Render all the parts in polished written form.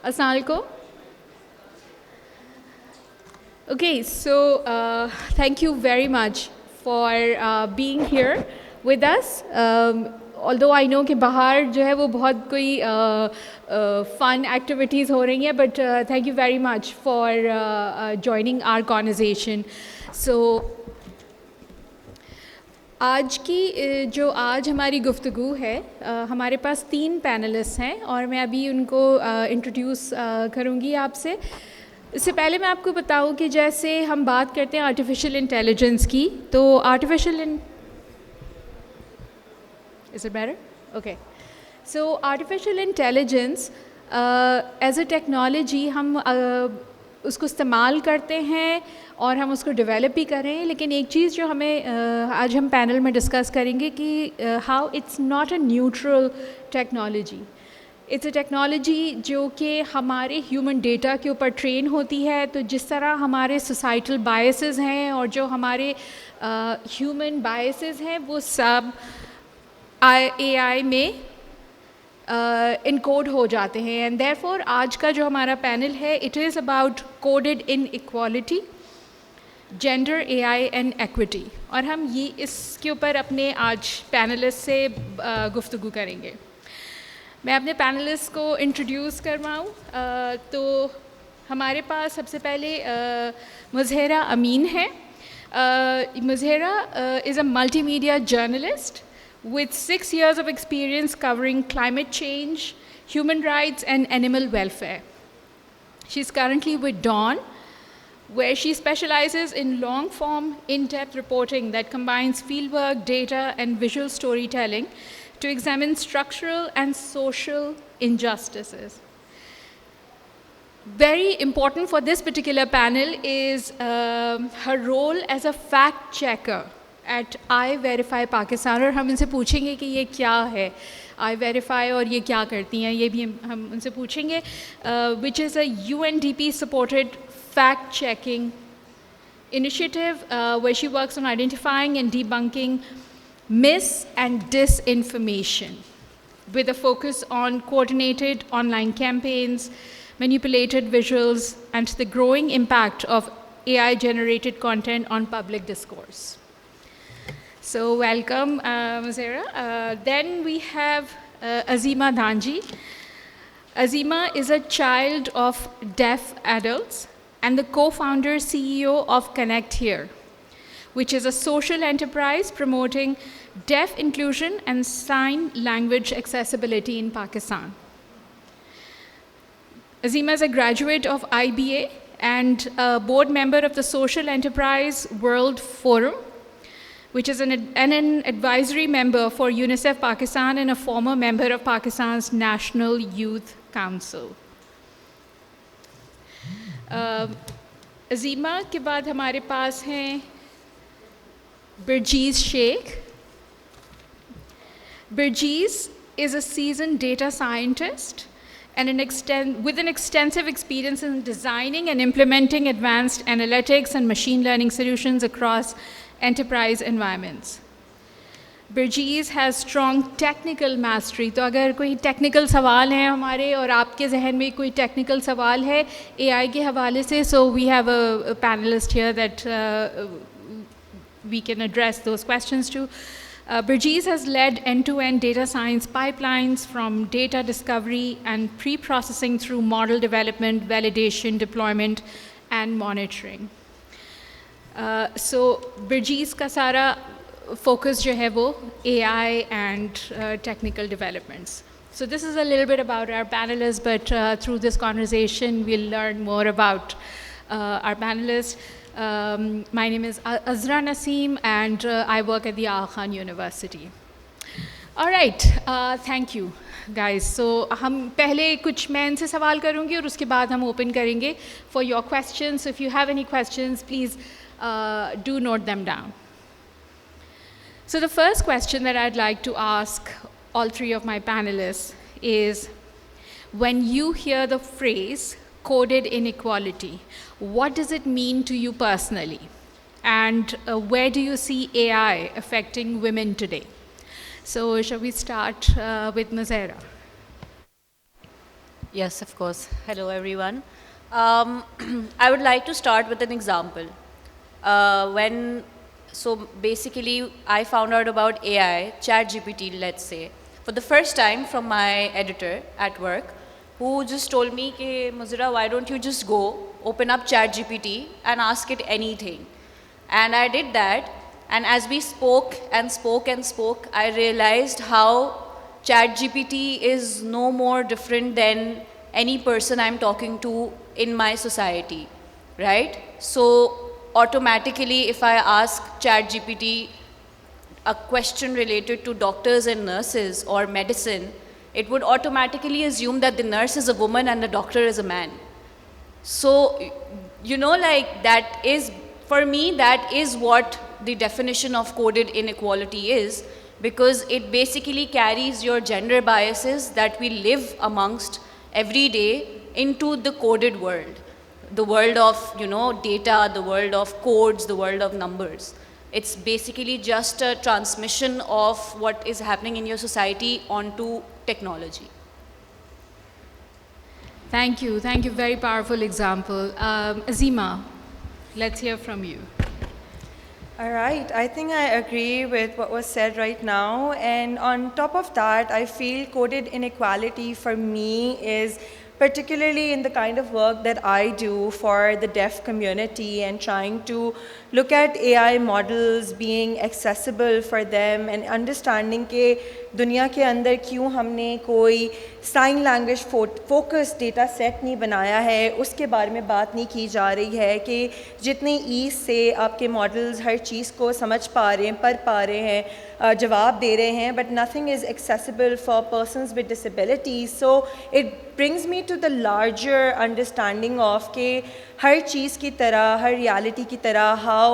Assalamu alaikum. Okay, so thank you very much for being here with us. Although I know कि बाहर जो है वो बहुत कोई fun activities हो रही हैं, but thank you very much for joining our conversation. So आज हमारी गुफ्तगू है, हमारे पास 3 पैनलिस्ट हैं और मैं अभी उनको इंट्रोड्यूस करूँगी आपसे। इससे पहले मैं आपको बताऊं कि जैसे हम बात करते हैं आर्टिफिशियल इंटेलिजेंस की, तो artificial is it better? Okay, so artificial intelligence as a technology हम उसको इस्तेमाल करते हैं और हम उसको डेवलप भी करें, लेकिन एक चीज़ जो हमें आज हम पैनल में डिस्कस करेंगे कि how it's not a neutral technology. It's a technology जो कि हमारे ह्यूमन डेटा के ऊपर ट्रेन होती है, तो जिस तरह हमारे सोसाइटल बायसेस हैं और जो हमारे ह्यूमन बायसेस हैं वो सब AI में इनकोड हो जाते हैं। एंड देयरफॉर आज का जो हमारा पैनल है, it is about coded inequality, gender, AI and equity, और हम ये इसके ऊपर अपने आज पैनलिस्ट से गुफ्तगू करेंगे। मैं अपने पैनलिस्ट को इंट्रोड्यूस करवाऊँ तो हमारे पास सबसे पहले मुज़हिरा अमीन है। Muzahira is a multimedia journalist with 6 years of experience covering climate change, human rights and animal welfare. She's currently with Dawn, where she specializes in long-form, in-depth reporting that combines fieldwork, data and visual storytelling to examine structural and social injustices. Very important for this particular panel is her role as a fact checker at iVerify Pakistan, और हम इनसे पूछेंगे कि ये क्या है iVerify और ये क्या करती हैं, ये भी हम उनसे पूछेंगे, which is a UNDP supported fact checking initiative where she works on identifying and debunking mis and disinformation with a focus on coordinated online campaigns, manipulated visuals and the growing impact of AI generated content on public discourse. So welcome, Muzaira. Then we have Azima Dhanji. Azima is a child of deaf adults and the co-founder CEO of Connect Here, which is a social enterprise promoting deaf inclusion and sign language accessibility in Pakistan. Azima is a graduate of IBA and a board member of the Social Enterprise World Forum, which is an advisory member for UNICEF Pakistan and a former member of Pakistan's National Youth Council. Azima के बाद हमारे पास हैं Birjeez Sheikh. Birjeez is a seasoned data scientist and with an extensive experience in designing and implementing advanced analytics and machine learning solutions across enterprise environments. Birjeez has strong technical mastery. तो अगर कोई technical सवाल है हमारे और आपके जहन में कोई technical सवाल है AI के हवाले से, so we have a panelist here that we can address those questions to. Birjeez has led end-to-end data science pipelines from data discovery and pre-processing through model development, validation, deployment, and monitoring. So Birjeez का सारा focus जो है वो AI and technical developments. So this is a little bit about our panelists, but through this conversation we'll learn more about our panelists. My name is Azra Naseem and I work at the Aga Khan University. All right, thank you guys. So हम पहले कुछ मैं इनसे सवाल करूँगी और उसके बाद हम open करेंगे for your questions. So if you have any questions, please do note them down. So the first question that I'd like to ask all 3 of my panelists is, when you hear the phrase coded inequality, what does it mean to you personally? And where do you see AI affecting women today? So shall we start with Muzaira? Yes, of course. Hello, everyone. I would like to start with an example. So basically, I found out about AI, ChatGPT, let's say, for the first time from my editor at work, who just told me, "Ke Muzira, why don't you just go open up ChatGPT and ask it anything?" And I did that. And as we spoke and spoke and spoke, I realized how ChatGPT is no more different than any person I'm talking to in my society, right? So automatically, if I ask ChatGPT a question related to doctors and nurses or medicine, it would automatically assume that the nurse is a woman and the doctor is a man. So, like that is, for me, that is what the definition of coded inequality is, because it basically carries your gender biases that we live amongst every day into the coded world. The world of, data, the world of codes, the world of numbers. It's basically just a transmission of what is happening in your society onto technology. Thank you. Thank you. Very powerful example. Azima, let's hear from you. All right, I think I agree with what was said right now. And on top of that, I feel coded inequality for me is particularly in the kind of work that I do for the deaf community and trying to look at AI models being accessible for them and understanding के दुनिया के अंदर क्यों हमने कोई sign language focus data set नहीं बनाया है, उसके बारे में बात नहीं की जा रही है कि जितनी ईज से आपके मॉडल्स हर चीज़ को समझ पा रहे हैं, पढ़ पा रहे हैं, जवाब दे रहे हैं, but nothing is accessible for persons with disabilities. So it brings me to the larger understanding of कि हर चीज़ की तरह, हर reality की तरह, how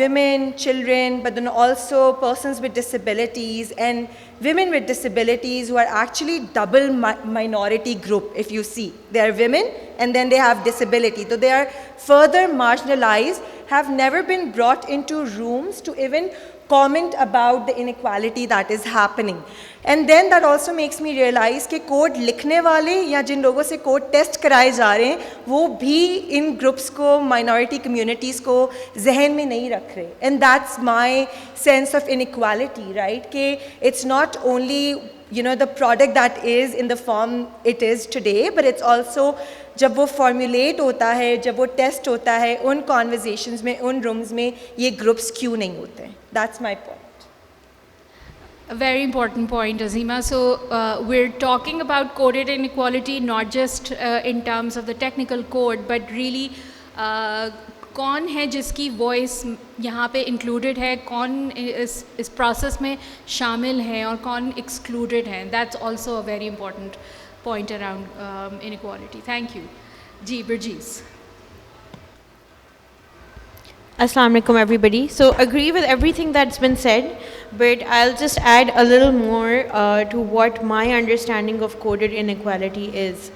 women, children, but then also persons with disabilities and women with disabilities who are actually double minority group, if you see. They are women and then they have disability. So they are further marginalized, have never been brought into rooms to even comment about the inequality that is happening. And then that also makes me realize कि code लिखने वाले या जिन लोगों से code test कराए जा रहे हैं वो भी इन ग्रुप्स को, माइनॉरिटी कम्युनिटीज़ को जहन में नहीं रख रहे. And that's my sense of inequality, right? कि it's not only the product that is in the form it is today, but it's also जब वो फॉर्मुलेट होता है, जब वो टेस्ट होता है, उन कॉन्वर्जेशंस में, उन रूम्स में ये ग्रुप्स क्यों नहीं होते हैं. That's my point. A very important point, Azima. So we're talking about coded inequality not just in terms of the technical code, but really कौन है जिसकी वॉइस यहाँ पे इंक्लूडेड है, कौन इस प्रोसेस में शामिल है और कौन एक्सक्लूडेड है. That's also a very important point around inequality. Thank you. Ji, Birjees. Assalamu alaikum everybody. So agree with everything that's been said, but I'll just add a little more to what my understanding of coded inequality is.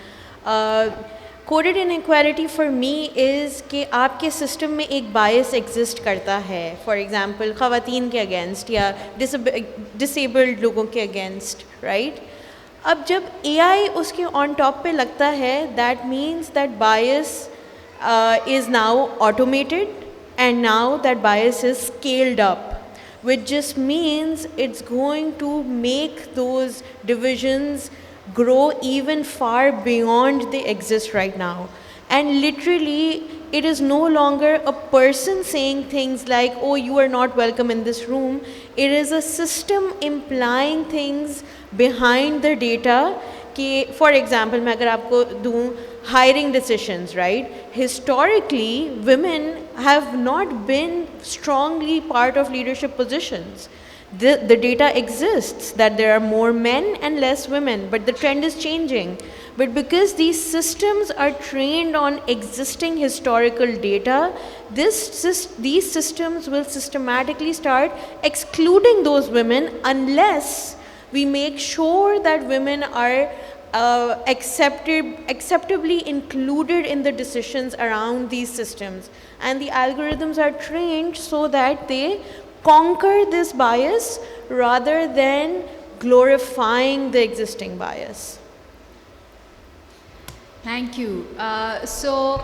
Coded inequality for me is कि आपके system में एक बायस exist करता है, for example ख़वातीन के against या disabled लोगों के अगेंस्ट, राइट? अब जब AI उसके ऑन टॉप पे लगता है, that means that bias is now automated and now that bias is scaled up, which just means it's going to make those divisions grow even far beyond they exist right now. And literally, it is no longer a person saying things like, oh, you are not welcome in this room. It is a system implying things behind the data. कि for example, मैं अगर आपको दूँ hiring decisions, right? Historically, women have not been strongly part of leadership positions. The data exists that there are more men and less women, but the trend is changing. But because these systems are trained on existing historical data, these systems will systematically start excluding those women unless we make sure that women are acceptably included in the decisions around these systems. And the algorithms are trained so that they conquer this bias rather than glorifying the existing bias. Thank you. So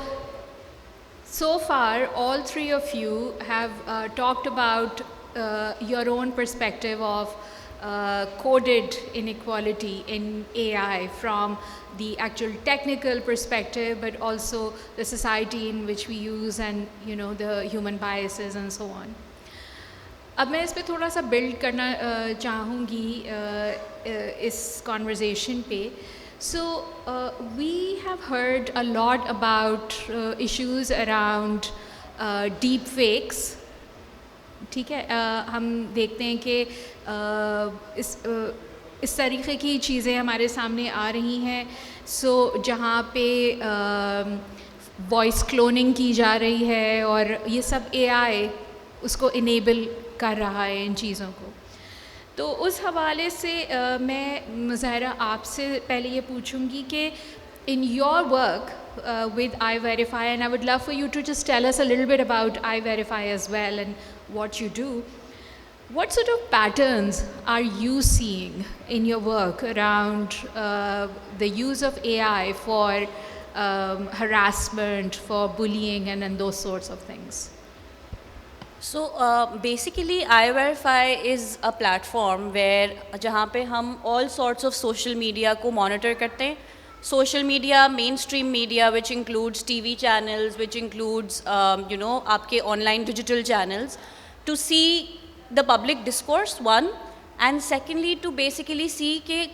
far, all three of you have talked about your own perspective of coded inequality in AI from the actual technical perspective, but also the society in which we use and the human biases and so on. अब मैं इस पे थोड़ा सा build करना चाहूँगी इस conversation पे. So we have heard a lot about issues around deep fakes. ठीक है, हम देखते हैं कि इस तरीक़े की चीज़ें हमारे सामने आ रही हैं. So जहाँ पे वॉइस क्लोनिंग की जा रही है और ये सब AI उसको इनेबल कर रहा है इन चीज़ों को. तो उस हवाले से मैं मुज़ाहिरा आपसे पहले ये पूछूंगी कि in your work with iVerify, and I would love for you to just tell us a little bit about iVerify as well and what you do. What sort of patterns are you seeing in your work around the use of AI for harassment, for bullying and those sorts of things? So basically iVerify is a platform where जहाँ पे हम all sorts of social media को monitor करते हैं. Social media, mainstream media, which includes TV channels, which includes आपके online digital channels, to see the public discourse, one, and secondly to basically see कि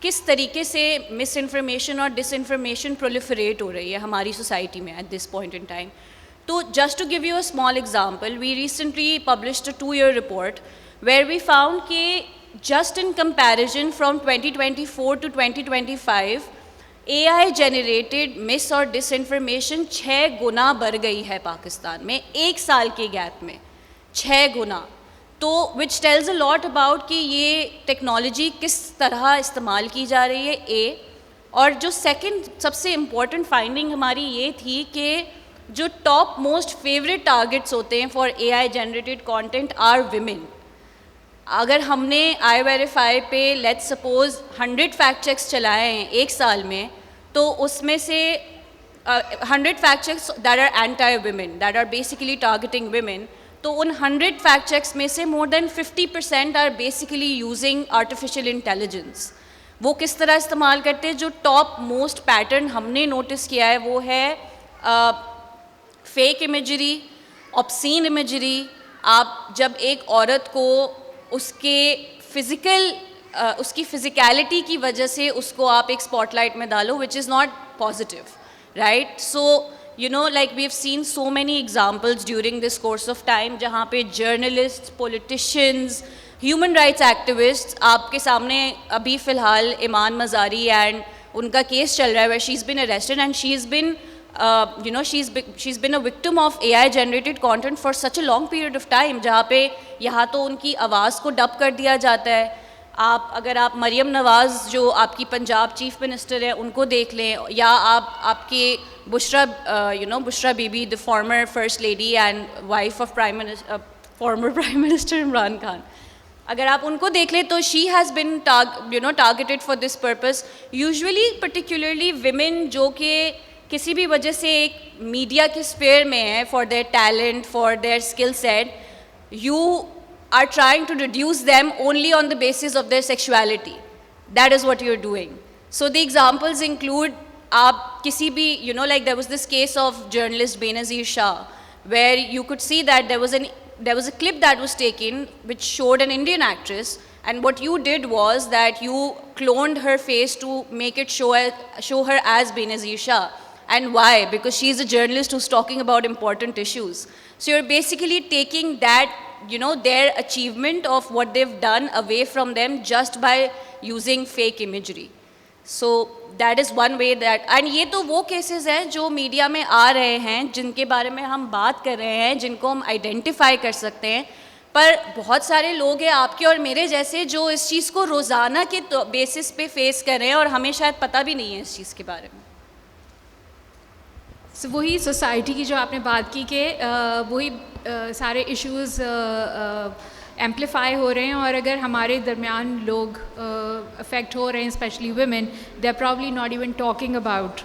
किस तरीके से misinformation और disinformation proliferate हो रही है हमारी society में at this point in time. So just to give you a small example, we recently published a 2-year report where we found that just in comparison from 2024 to 2025, AI generated mis और disinformation 6 गुना बढ़ गई है पाकिस्तान में एक साल के gap में 6 गुना. तो which tells a lot about कि ये टेक्नोलॉजी किस तरह इस्तेमाल की जा रही है A. और जो सेकंड सबसे इम्पोर्टेंट फाइंडिंग हमारी ये थी कि जो टॉप मोस्ट फेवरेट टारगेट्स होते हैं for AI generated content are women. अगर हमने iVerify पे लेट्स सपोज 100 फैक्ट चेक्स चलाए हैं एक साल में, तो उसमें से 100 fact checks that are anti women, that are basically targeting women, तो उन 100 फैक्ट चेक्स में से more than 50% are basically using artificial intelligence. वो किस तरह इस्तेमाल करते हैं? जो टॉप मोस्ट पैटर्न हमने नोटिस किया है वो है फेक इमेजरी, ऑब्सीन इमेजरी. आप जब एक औरत को उसकी फिजिकलिटी की वजह से उसको आप एक स्पॉटलाइट में डालो, which is not positive, right? So like we've seen so many examples during this course of time जहाँ पे journalists, politicians, human rights activists, आपके सामने अभी फ़िलहाल ईमान मज़ारी एंड उनका केस चल रहा है where she's been arrested and she's been she's been a victim of AI generated content for such a long period of time, जहाँ पे यहाँ तो उनकी आवाज़ को डब कर दिया जाता है. अगर आप मरियम नवाज़ जो आपकी पंजाब चीफ मिनिस्टर है उनको देख लें, या आपके Bushra Bibi, the former first lady and wife of former prime minister Imran Khan, अगर आप उनको देख लें तो she has been targeted for this purpose. Usually particularly women जो कि किसी भी वजह से एक मीडिया के स्फेयर में है for their talent, for their skill set, you are trying to reduce them only on the basis of their sexuality. That is what you're doing. So the examples include आप किसी भी like there was this case of journalist Benazir Shah where you could see that there was a clip that was taken which showed an Indian actress, and what you did was that you cloned her face to make it show her as Benazir Shah. And why? Because she's a journalist who's talking about important issues. So you're basically taking that, their achievement of what they've done away from them just by using fake imagery. So that is one way that, and ये तो वो cases हैं जो media में आ रहे हैं, जिनके बारे में हम बात कर रहे हैं, जिनको हम आइडेंटिफाई कर सकते हैं. पर बहुत सारे लोग हैं आपके और मेरे जैसे जो इस चीज़ को रोज़ाना के बेसिस पे फेस कर रहे हैं और हमें शायद पता भी नहीं है इस चीज़ के बारे में. So, वही सोसाइटी की जो आपने बात की कि वही सारे इश्यूज़ एम्पलीफाई हो रहे हैं, और अगर हमारे दरमियान लोग अफेक्ट हो रहे हैं, specially women, they are probably not even talking about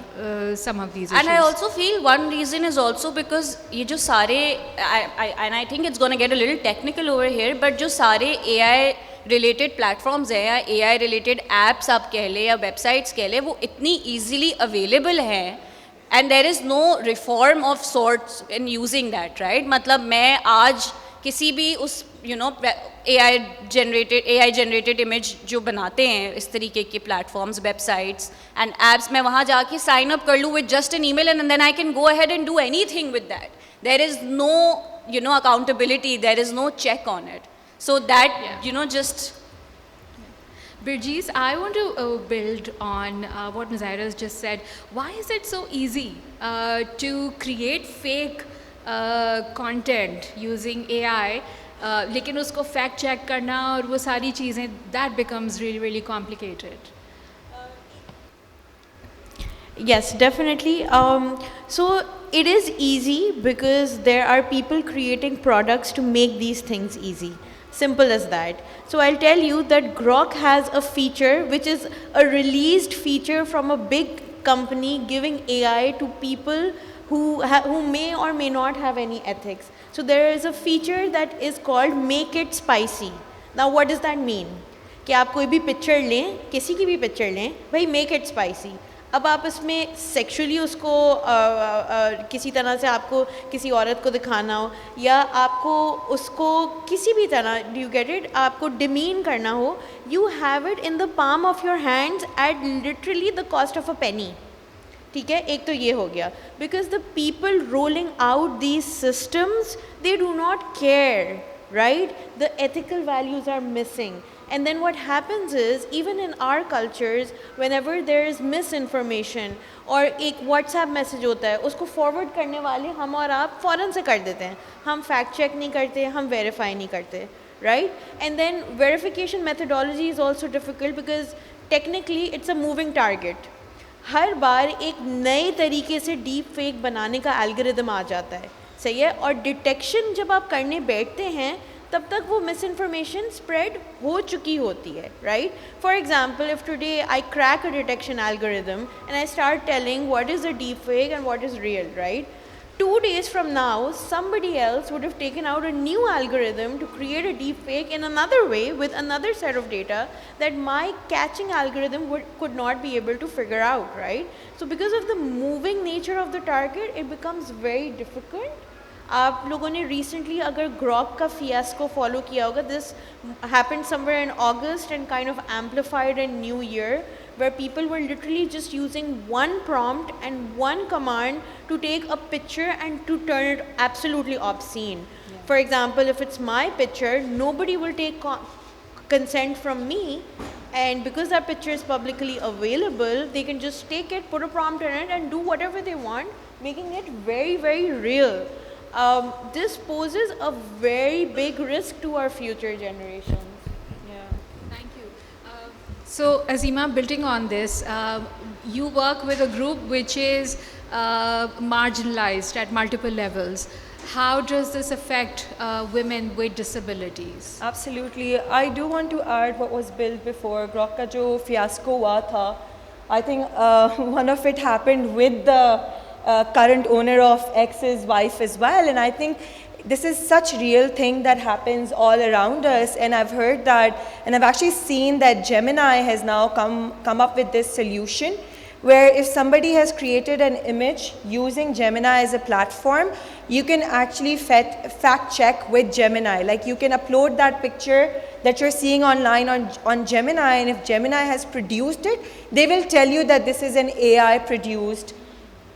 some of these And I also feel one reason is also because ये जो सारे and I think it's gonna get a little technical over here, but जो सारे AI related platforms हैं या AI related apps आप कह ले या websites कह ले, वो इतनी easily available हैं, and there is no reform of sorts in using that, right? मतलब मैं आज किसी भी उस AI generated image जो बनाते हैं इस तरीके के platforms, websites and apps, मैं वहाँ जाके sign up कर लूँ with just an email, and then I can go ahead and do anything with that. There is no accountability, there is no check on it. So that just Birjees, I want to build on what Ms. Iris just said. Why is it so easy to create fake content using AI, लेकिन उसको fact check करना और वो सारी चीज़ें, that becomes really, really complicated? Yes, definitely. So it is easy because there are people creating products to make these things easy. Simple as that. So I'll tell you that Grok has a feature which is a released feature from a big company giving AI to people who may or may not have any ethics. So there is a feature that is called Make It Spicy. Now what does that mean? कि आप कोई भी picture लें, किसी की भी picture लें, भाई make it spicy. अब आप इसमें सेक्सुअली उसको किसी तरह से आपको किसी औरत को दिखाना हो, या आपको उसको किसी भी तरह, डू यू गेट इट, आपको डिमीन करना हो, you have it in the palm of your hands at literally the cost of a penny. ठीक है, एक तो ये हो गया. Because the people rolling out these systems, they do not care, right? The ethical values are missing. And then what happens is, even in our cultures, whenever there is misinformation और एक WhatsApp message होता है, उसको forward करने वाले हम और आप फ़ौरन से कर देते हैं. हम fact check नहीं करते, हम verify नहीं करते, right? And then verification methodology is also difficult because technically it's a moving target. हर बार एक नए तरीके से deep fake बनाने का algorithm आ जाता है, सही है. और डिटेक्शन जब आप करने बैठते हैं तब तक वो मिस इन्फॉर्मेशन स्प्रेड हो चुकी होती है, right. For example, if today I crack a detection algorithm and I start telling what is a deep fake and what is real, right, 2 days from now somebody else would have taken out a new algorithm to create a deep fake in another way with another set of data that my catching algorithm could not be able to figure out, right? So because of the moving nature of the target, it becomes very difficult. आप लोगों ने recently अगर Grok का fiasco follow किया होगा, this happened somewhere in August and kind of amplified in New Year, where people were literally just using one prompt and one command to take a picture and to turn it absolutely obscene. Yeah. For example, if it's my picture, nobody will take consent from me, and because that picture is publicly available, they can just take it, put a prompt in it and do whatever they want, making it very, very real. This poses a very big risk to our future generations. So Azima, building on this, you work with a group which is marginalized at multiple levels. How does this affect women with disabilities? Absolutely. I do want to add what was built before. Grok ka jo fiasco hua tha, I think one of it happened with the current owner of X's wife as well, and I think this is such real thing that happens all around us, and I've heard that, and I've actually seen that Gemini has now come up with this solution where if somebody has created an image using Gemini as a platform, you can actually fact check with Gemini. Like you can upload that picture that you're seeing online on Gemini, and if Gemini has produced it, they will tell you that this is an AI produced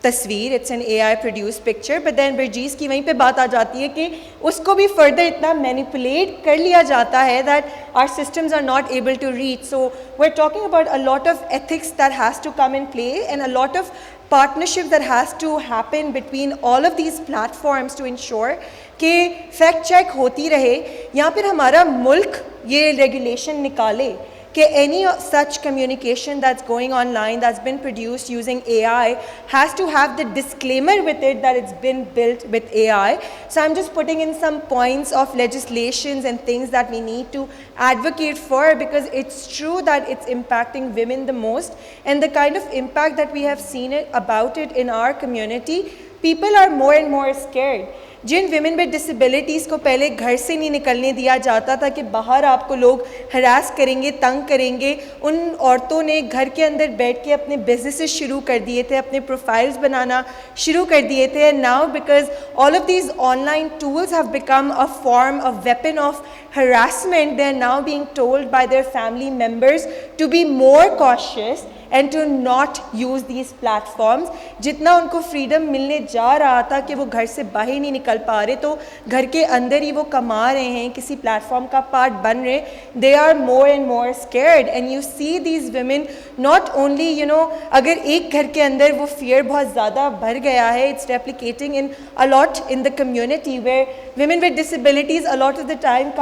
तस्वीर, it's an AI produced picture, but then Birjees की वहीं पे बात आ जाती है कि उसको भी further इतना manipulate कर लिया जाता है that our systems are not able to reach. So we're talking about a lot of ethics that has to come in play and a lot of partnership that has to happen between all of these platforms to ensure कि fact check होती रहे, या फिर हमारा मुल्क ये regulation निकाले कि any such communication that's going online, that's been produced using AI, has to have the disclaimer with it that it's been built with AI. So I'm just putting in some points of legislations and things that we need to advocate for, because it's true that it's impacting women the most, and the kind of impact that we have seen about it in our community, people are more and more scared. जिन women with disabilities को पहले घर से नहीं निकलने दिया जाता था कि बाहर आपको लोग हरास करेंगे, तंग करेंगे, उन औरतों ने घर के अंदर बैठ के अपने बिजनेसेस शुरू कर दिए थे, अपने प्रोफाइल्स बनाना शुरू कर दिए थे. And now because all of these online tools have become a form of weapon of harassment, they are now being told by their family members to be more cautious and to not use these platforms. जितना उनको freedom मिलने जा रहा था कि वो घर से बाहर नहीं निकल पा रहे, तो घर के अंदर ही वो कमा रहे हैं, किसी platform का part बन रहे, they are more and more scared. And you see these women not only, you know, अगर एक घर के अंदर वो fear बहुत ज़्यादा बढ़ गया है, it's replicating in a lot in the community where women with disabilities a lot of the time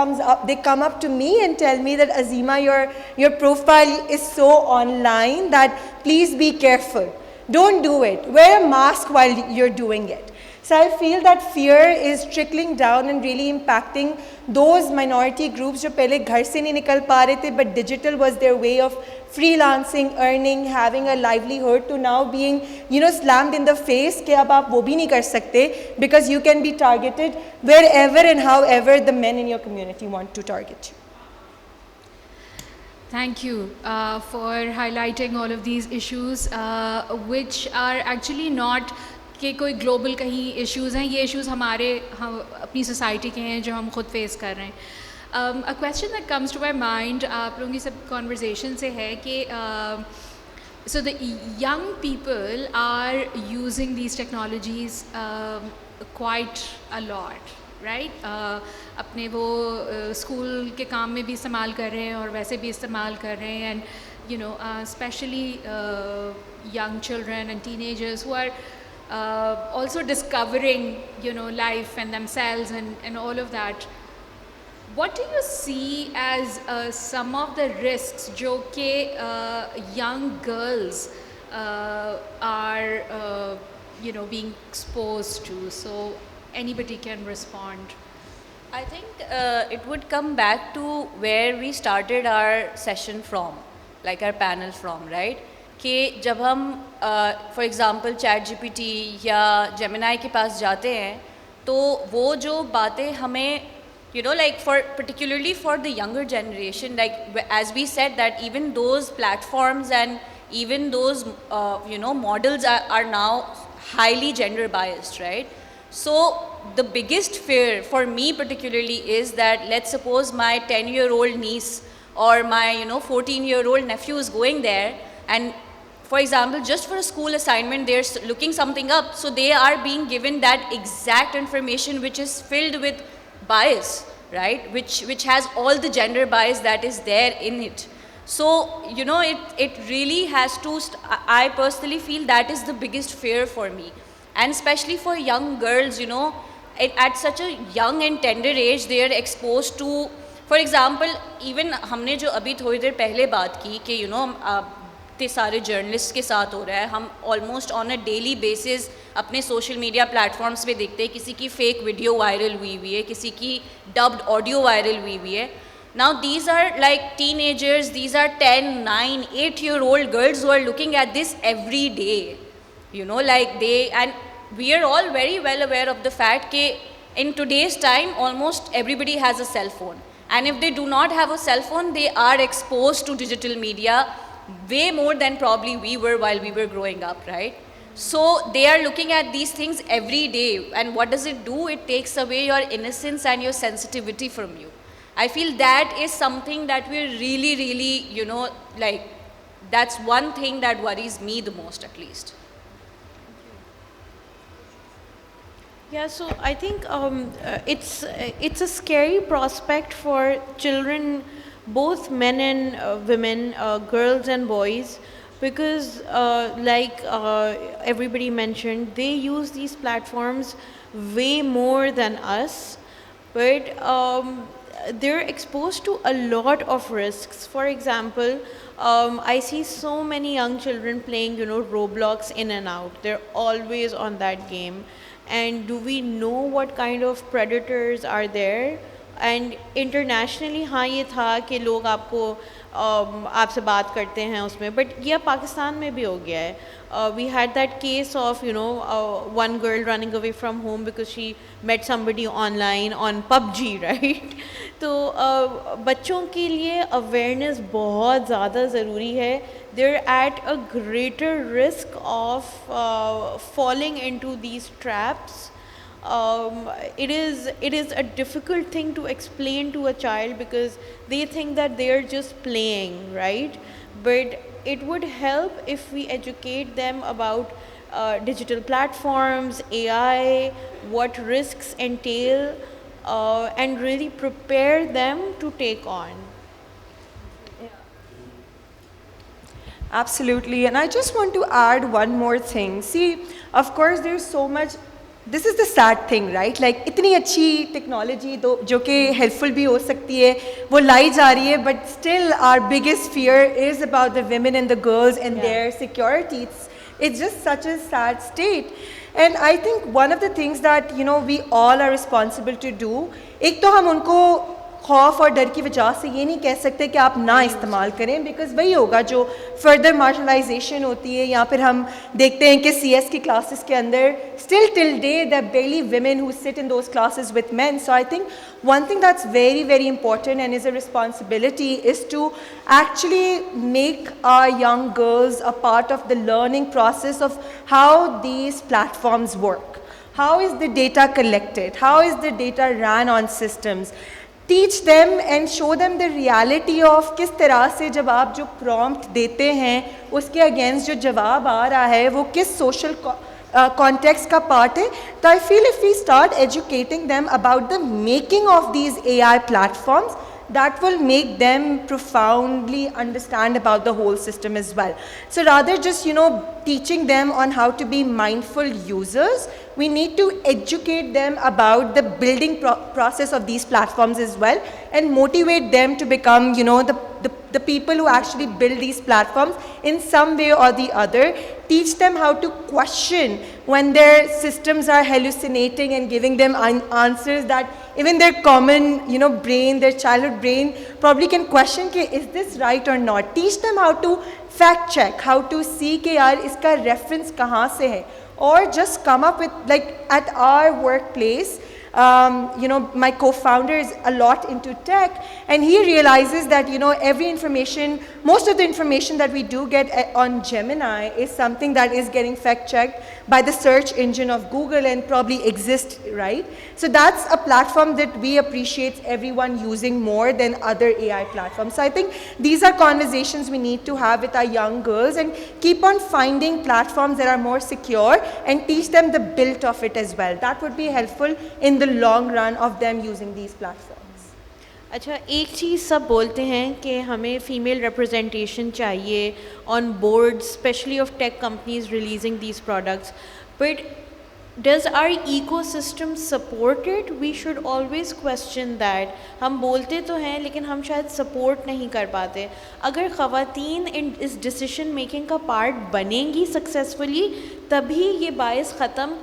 they come up to me and tell me that Azima, your profile is so online that please be careful. Don't do it. Wear a mask while you're doing it. So I feel that fear is trickling down and really impacting those minority groups जो पहले घर से नहीं निकल पा रहे थे, but digital was their way of freelancing, earning, having a livelihood, to now being, you know, slammed in the face कि अब आप वो भी नहीं कर सकते, because you can be targeted wherever and however the men in your community want to target you. Thank you for highlighting all of these issues, which are actually not कि कोई ग्लोबल कहीं इश्यूज़ हैं, ये issues हम अपनी society के हैं जो हम खुद फेस कर रहे हैं. A question that comes to my mind आप लोगों की सब कॉन्वर्जेसन से है कि so the young people are using these technologies quite a lot, right. अपने वो स्कूल के काम में भी इस्तेमाल कर रहे हैं और वैसे भी इस्तेमाल कर रहे हैं, and you know specially young children and teenagers who are also discovering, you know, life and themselves and all of that. What do you see as some of the risks जो कि young girls are you know, being exposed to? So anybody can respond. I think it would come back to where we started our session from, like our panel from, right? कि जब हम for example chat GPT या Gemini के पास जाते हैं, तो वो जो बातें हमें, you know, like for particularly for the younger generation, like as we said that even those platforms and even those you know, models are now highly gender biased, right? So the biggest fear for me particularly is that, let's suppose my 10-year-old niece or my, you know, 14-year-old nephew is going there, and for example, just for a school assignment, they're looking something up, so they are being given that exact information which is filled with bias, right? Which has all the gender bias that is there in it. So, you know, it really has to, I personally feel that is the biggest fear for me. And especially for young girls, you know, at such a young and tender age, they are exposed to, for example, even हमने जो अभी थोड़ी देर पहले बात की कि, you know, इतने सारे जर्नलिस्ट के साथ हो रहा है, हम almost on a daily basis अपने सोशल मीडिया प्लेटफॉर्म्स पे देखते हैं किसी की फेक वीडियो वायरल हुई हुई है, किसी की डब्ड ऑडियो वायरल हुई हुई है. Now these are like teenagers, these are 10, 9, 8-year-old girls who are looking at this every day. You know, like and we are all very well aware of the fact that in today's time, almost everybody has a cell phone. And if they do not have a cell phone, they are exposed to digital media way more than probably we were while we were growing up, right? So they are looking at these things every day. And what does it do? It takes away your innocence and your sensitivity from you. I feel that is something that we're really, really, you know, like, that's one thing that worries me the most, at least. Yeah, so I think it's a scary prospect for children, both men and women, girls and boys, because like everybody mentioned, they use these platforms way more than us. But they're exposed to a lot of risks. For example, I see so many young children playing, Roblox in and out. They're always on that game. And do we know what kind of predators are there? And internationally, हाँ ये था कि लोग आपसे बात करते हैं उसमें, but ये पाकिस्तान में भी हो गया है. We had that case of one girl running away from home because she met somebody online on PUBG, right? तो बच्चों के लिए awareness बहुत ज़्यादा ज़रूरी है. They're at a greater risk of falling into these traps. It is a difficult thing to explain to a child because they think that they are just playing, right? But it would help if we educate them about digital platforms, AI, what risks entail, and really prepare them to take on. Absolutely, and I just want to add one more thing. See, of course, there's so much. This is the sad thing, right? Like, इतनी अच्छी technology जो कि helpful भी हो सकती है, वो लाई जा रही है, but still our biggest fear is about the women and the girls and their security. It's just such a sad state. And I think one of the things that we all are responsible to do, एक तो हम उनको खौफ और डर की वजह से ये नहीं कह सकते कि आप ना इस्तेमाल करें, बिकॉज वही होगा जो फर्दर मार्शलाइजेशन होती है. या फिर हम देखते हैं कि CS की क्लासेस के अंदर still till day there barely women who sit in those classes with men. So I think one thing that's very, very important and is a responsibility is to actually make our young girls a part of the learning process of how these platforms work. How is the data collected? How is the data ran on systems? Teach them and show them the reality of किस तरह से जब आप जो prompt देते हैं उसके against जो जवाब आ रहा है वो किस social context का part है. तो I feel if we start educating them about the making of these AI platforms, that will make them profoundly understand about the whole system as well. So rather just teaching them on how to be mindful users, we need to educate them about the building process of these platforms as well and motivate them to become the people who actually build these platforms in some way or the other. Teach them how to question when their systems are hallucinating and giving them answers that even their common brain, their childhood brain probably can question कि is this right or not. Teach them how to fact check, how to see कि यार इसका reference कहाँ से है. Or just come up with, like at our workplace, my co-founder is a lot into tech, and he realizes that every information, most of the information that we do get on Gemini is something that is getting fact-checked by the search engine of Google and probably exists, right? So that's a platform that we appreciate everyone using more than other AI platforms. So I think these are conversations we need to have with our young girls and keep on finding platforms that are more secure and teach them the build of it as well. That would be helpful in the long run of them using these platforms. अच्छा, एक चीज़ सब बोलते हैं कि हमें female representation चाहिए on board, specially of tech companies releasing these products, but does our ecosystem support it? We should always question that. हम बोलते तो हैं लेकिन हम शायद सपोर्ट नहीं कर पाते. अगर ख़वातीन इस डिसीजन मेकिंग का पार्ट बनेंगी सक्सेसफुली तभी ये बायस ख़त्म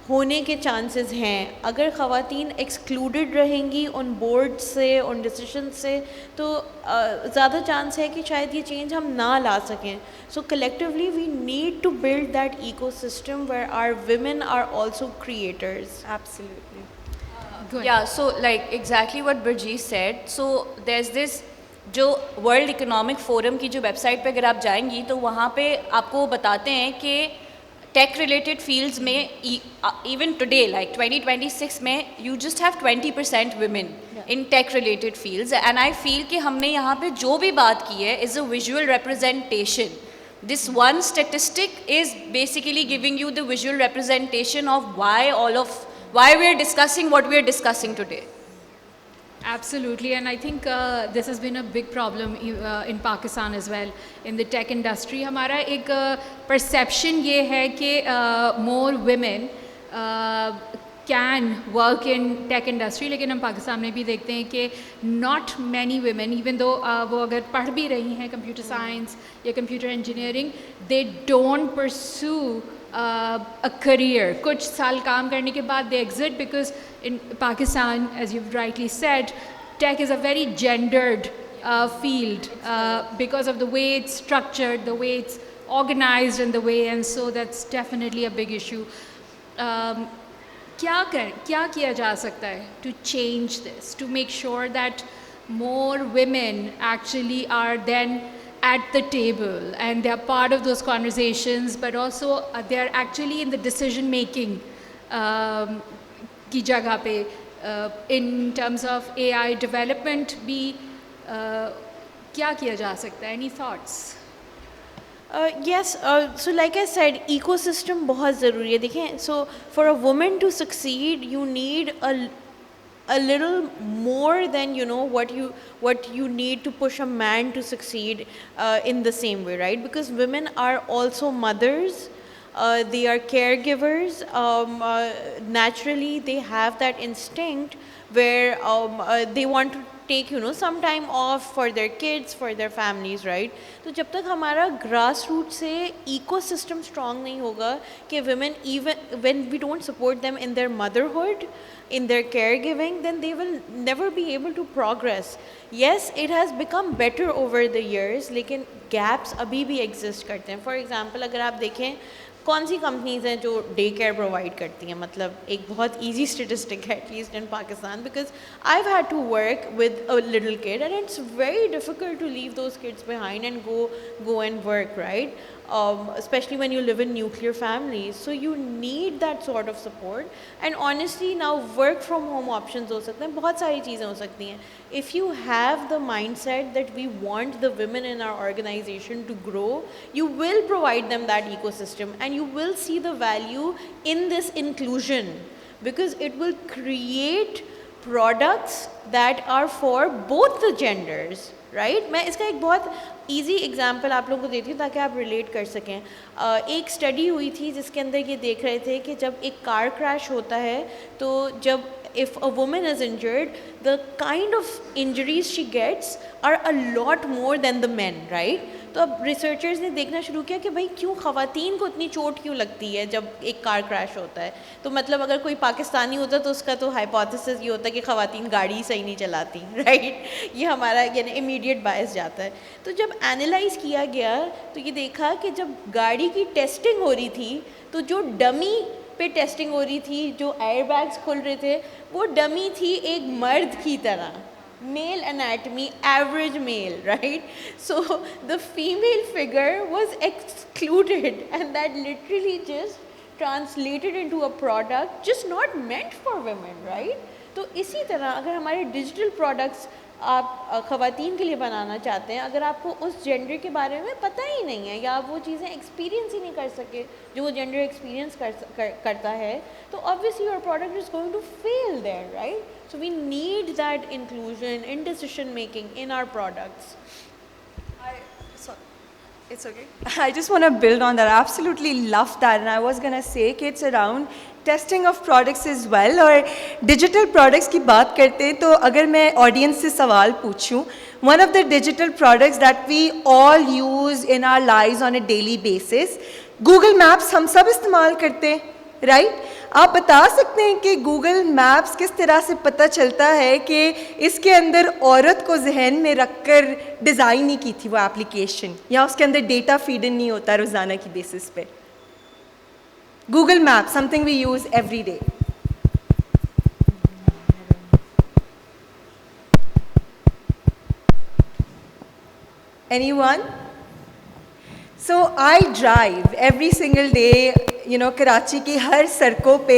होने के चांसेस हैं. अगर ख़वातीन एक्सक्लूडेड रहेंगी उन बोर्ड से, उन डिसीजन से, तो ज़्यादा चांस है कि शायद ये चेंज हम ना ला सकें. So collectively we need to build that ecosystem where our women are also creators. Absolutely. Yeah, so like exactly what Burjees said. So there's this जो वर्ल्ड इकोनॉमिक फोरम की जो वेबसाइट पे अगर आप जाएंगी तो वहाँ पे आपको बताते हैं कि टेक रिलेटेड फील्ड्स में इवन टुडे लाइक 2026 में you just have 20% women in tech related fields. And I feel कि हमने यहाँ पे जो भी बात की है is a visual representation. This one statistic is basically giving you the visual representation of why we are discussing what we are discussing today. Absolutely, and I think this has been a big problem in Pakistan as well in the tech industry. हमारा एक perception ये है कि more women can work in tech industry, लेकिन हम पाकिस्तान में भी देखते हैं कि not many women, even though वो अगर पढ़ भी रही हैं कंप्यूटर साइंस या computer engineering, they don't pursue a career. कुछ साल काम करने के बाद they exit, because in Pakistan, as you rightly said, tech is a very gendered field because of the way it's structured, the way it's organized, and the way, and so that's definitely a big issue. क्या किया जा सकता है to change this, to make sure that more women actually are then at the table and they are part of those conversations, but also they are actually in the decision making की जगह पे in terms of AI development भी क्या किया जा सकता है? Any thoughts? Yes, so like I said, ecosystem बहुत ज़रूरी है. देखें, so for a woman to succeed, you need a little more than, you know, what you need to push a man to succeed in the same way, right? Because women are also mothers. They are caregivers. Naturally, they have that instinct where they want to take, you know, some time off for their kids, for their families, right? तो जब तक हमारा grassroots से ecosystem strong नहीं होगा कि women, even when we don't support them in their motherhood, in their caregiving, then they will never be able to progress. Yes, it has become better over the years, लेकिन gaps अभी भी exist करते हैं. For example, अगर आप देखें कौन सी companies हैं जो डे केयर प्रोवाइड करती हैं, मतलब एक बहुत ईजी स्टेटिस्टिक है at least in Pakistan, because I have had to work with a little kid and it's very difficult to leave those kids behind and go and work, right? Especially when you live in nuclear families, so you need that sort of support. And honestly, now work from home options हो सकते हैं, बहुत सारी चीज़ें हो सकती हैं. If you have the mindset that we want the women in our organization to grow, you will provide them that ecosystem and you will see the value in this inclusion, because it will create products that are for both the genders, right? मैं इसका एक बहुत easy example आप लोगों को देती हूँ ताकि आप रिलेट कर सकें. एक स्टडी हुई थी जिसके अंदर ये देख रहे थे कि जब एक कार क्रैश होता है तो जब if a woman is injured, the kind of injuries she gets are a lot more than the men, right? तो अब रिसर्चर्स ने देखना शुरू किया कि भाई क्यों ख़वातीन को इतनी चोट क्यों लगती है जब एक कार क्रैश होता है. तो मतलब अगर कोई पाकिस्तानी होता तो उसका तो हाइपोथेसिस ये होता कि ख़वातीन गाड़ी सही नहीं चलाती, राइट? ये हमारा यानी इमीडिएट बायस जाता है. तो जब एनालाइज किया गया तो ये देखा कि जब गाड़ी की टेस्टिंग हो रही थी तो जो डमी पे टेस्टिंग हो रही थी, जो एयरबैग्स खुल रहे थे, वो डमी थी एक मर्द की तरह, male anatomy, average male, right? So the female figure was excluded and that literally just translated into a product just not meant for women, right? तो इसी तरह अगर हमारे डिजिटल प्रोडक्ट्स आप ख़वातीन के लिए बनाना चाहते हैं, अगर आपको उस जेंडर के बारे में पता ही नहीं है या आप वो चीज़ें एक्सपीरियंस ही नहीं कर सके जो वो जेंडर एक्सपीरियंस करता है, तो obviously your product is going to fail there, right? So we need that inclusion in decision making in our products. It's okay. I just want to build on that. I absolutely love that. And I was going to say कि it's around testing of products as well. और digital products की बात करते हैं तो अगर मैं audience से सवाल पूछूं, one of the digital products that we all use in our lives on a daily basis, Google Maps हम सब इस्तेमाल करते हैं, right? आप बता सकते हैं कि गूगल मैप्स किस तरह से पता चलता है कि इसके अंदर औरत को जहन में रखकर डिज़ाइन नहीं की थी वो एप्लीकेशन, या उसके अंदर डेटा फीड इन नहीं होता रोज़ाना की बेसिस पे? Google map, something we use every day. Anyone? So I drive every single day, you know, Karachi की हर सड़कों पे,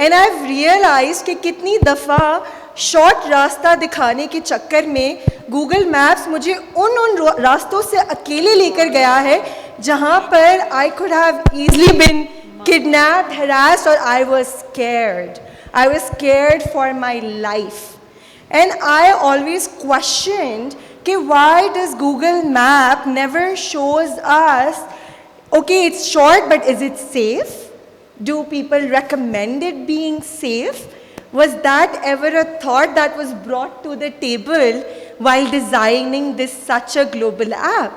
and I've realized कि कितनी दफ़ा शॉर्ट रास्ता दिखाने के चक्कर में Google Maps मुझे उन रास्तों से अकेले लेकर गया है जहाँ पर I could have easily been kidnapped, harassed, or I was scared. I was scared for my life, and I always questioned कि why does Google Map never shows us, okay, it's short, but is it safe? Do people recommend it being safe? Was that ever a thought that was brought to the table while designing this such a global app?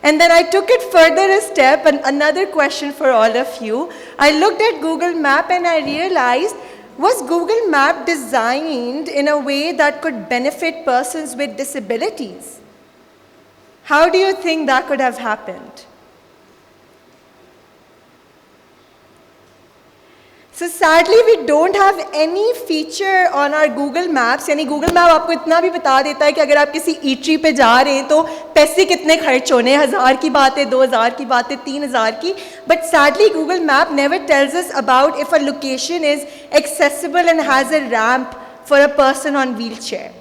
And then I took it further a step, and another question for all of you. I looked at Google Map and I realized, was Google Map designed in a way that could benefit persons with disabilities? How do you think that could have happened? So sadly, we don't have any feature on our Google Maps. यानी Google Map आपको इतना भी बता देता है कि अगर आप किसी eatery पे जा रहे हैं तो पैसे कितने खर्च होने, 1000 की बात है, 2000 की बात है, 3000 की. But sadly, Google Map never tells us about if a location is accessible and has a ramp for a person on wheelchair.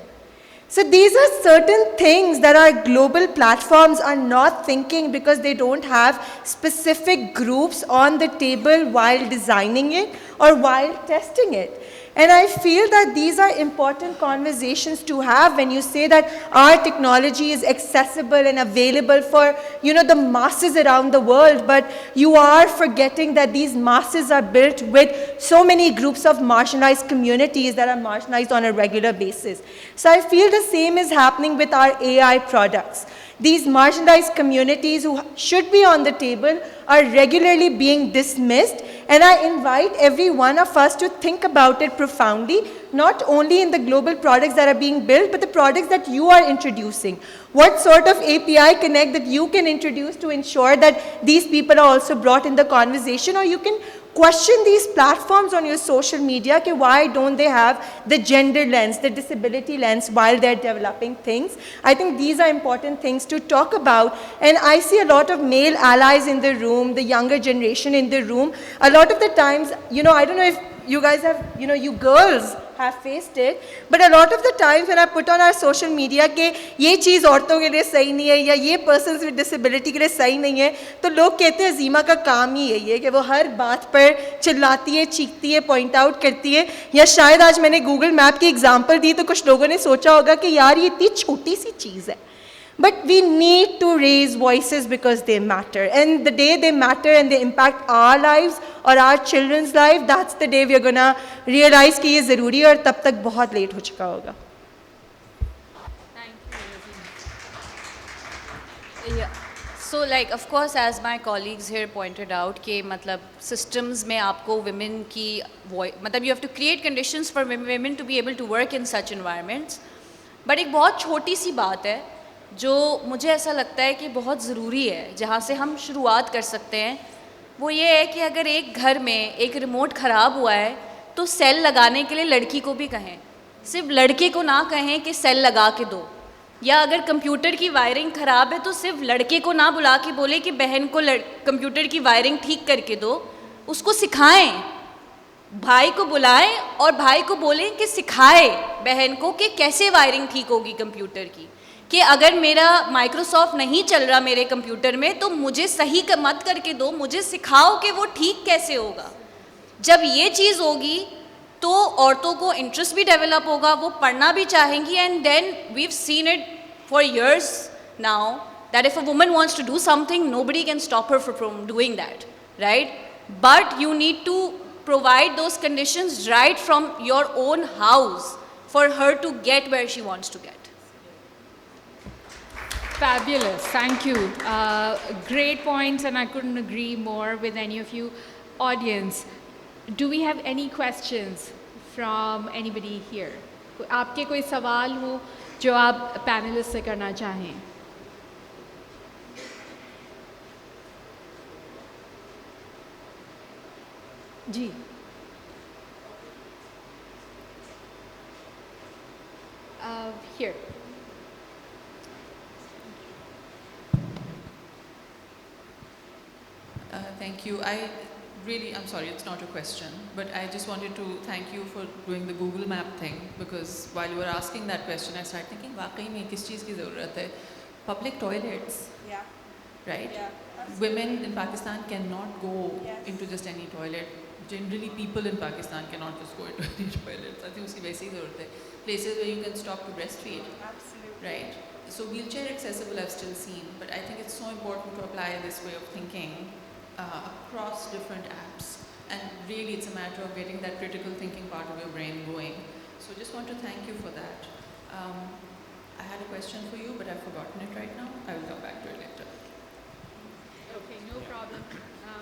So these are certain things that our global platforms are not thinking because they don't have specific groups on the table while designing it or while testing it. And I feel that these are important conversations to have when you say that our technology is accessible and available for, the masses around the world, but you are forgetting that these masses are built with so many groups of marginalized communities that are marginalized on a regular basis. So I feel the same is happening with our AI products. These marginalized communities who should be on the table are regularly being dismissed, and I invite every one of us to think about it profoundly, not only in the global products that are being built, but the products that you are introducing. What sort of API connect that you can introduce to ensure that these people are also brought in the conversation, or you can question these platforms on your social media, कि why don't they have the gender lens, the disability lens while they're developing things. I think these are important things to talk about, and I see a lot of male allies in the room, the younger generation in the room. A lot of the times, I don't know if you guys have, you girls have faced it, but a lot of the times when I put on our social media कि ये चीज़ औरतों के लिए सही नहीं है या ये persons with disability के लिए सही नहीं है, तो लोग कहते हैं ज़ीमा का काम ही यही है कि वो हर बात पर चिल्लाती है, चीखती है, point out करती है. या शायद आज मैंने Google Map की example दी तो कुछ लोगों ने सोचा होगा कि यार ये इतनी छोटी सी चीज़ है. But we need to raise voices because they matter. And the day they matter and they impact our lives or our children's life, that's the day we are going to realize कि ये ज़रूरी है और तब तक बहुत late हो चुका होगा. Yeah. So of course, as my colleagues here pointed out, कि मतलब systems में आपको women की मतलब you have to create conditions for women to be able to work in such environments. But एक बहुत छोटी सी बात है जो मुझे ऐसा लगता है कि बहुत ज़रूरी है, जहाँ से हम शुरुआत कर सकते हैं, वो ये है कि अगर एक घर में एक रिमोट ख़राब हुआ है तो सेल लगाने के लिए लड़की को भी कहें, सिर्फ लड़के को ना कहें कि सेल लगा के दो. या अगर कंप्यूटर की वायरिंग ख़राब है तो सिर्फ लड़के को ना बुला के बोले कि बहन को कंप्यूटर की वायरिंग ठीक करके दो, उसको सिखाएं. भाई को बुलाएं और भाई को बोलें कि सिखाए बहन को कि कैसे वायरिंग ठीक होगी कंप्यूटर की, कि अगर मेरा माइक्रोसॉफ्ट नहीं चल रहा मेरे कंप्यूटर में तो मुझे सही मत करके दो, मुझे सिखाओ कि वो ठीक कैसे होगा. जब ये चीज़ होगी तो औरतों को इंटरेस्ट भी डेवलप होगा, वो पढ़ना भी चाहेंगी. And then we have seen it for years now that if a woman wants to do something nobody can stop her from doing that, right? But you need to provide those conditions right from your own house for her to get where she wants to get. Fabulous, thank you. Great points, and I couldn't agree more with any of you. Audience, do we have any questions from anybody here? आपके कोई सवाल हो जो आप panelist से करना चाहें? जी. Here. Thank you. I'm sorry, it's not a question, but I just wanted to thank you for doing the Google Map thing, because while you were asking that question, I started thinking, वाकई में किस चीज़ की ज़रूरत है? Public toilets. Yeah. Right? Yeah. Women in Pakistan cannot go into just any toilet. Generally, people in Pakistan cannot just go into any toilets. I think उसकी वैसी ही ज़रूरत है. Places where you can stop to breastfeed. Absolutely. Right. So wheelchair accessible I've still seen, but I think it's so important to apply this way of thinking across different apps. and really it's a matter of getting that critical thinking part of your brain going. So just want to thank you for that. I had a question for you, but I've forgotten it right now. I will come back to it later. Okay, no problem.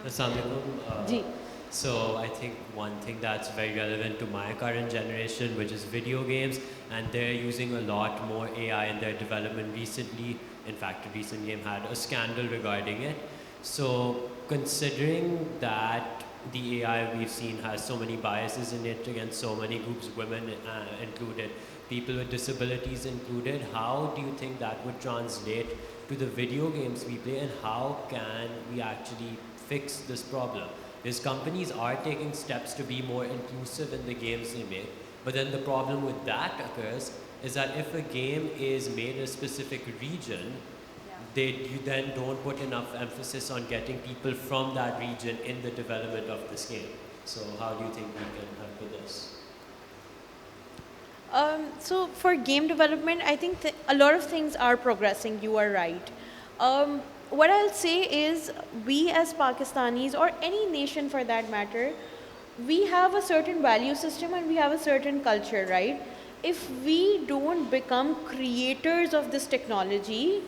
Assalamualaikum. Ji. So I think one thing that's very relevant to my current generation, which is video games, and they're using a lot more AI in their development recently. In fact, a recent game had a scandal regarding it. So considering that the AI we've seen has so many biases in it against so many groups, women included, people with disabilities included, how do you think that would translate to the video games we play, and how can we actually fix this problem? Because companies are taking steps to be more inclusive in the games they make, but then the problem with that occurs is that if a game is made in a specific region, you then don't put enough emphasis on getting people from that region in the development of this game. So how do you think we can help with this? So for game development, I think a lot of things are progressing. You are right. What I'll say is, we as Pakistanis, or any nation for that matter, we have a certain value system and we have a certain culture, right? If we don't become creators of this technology,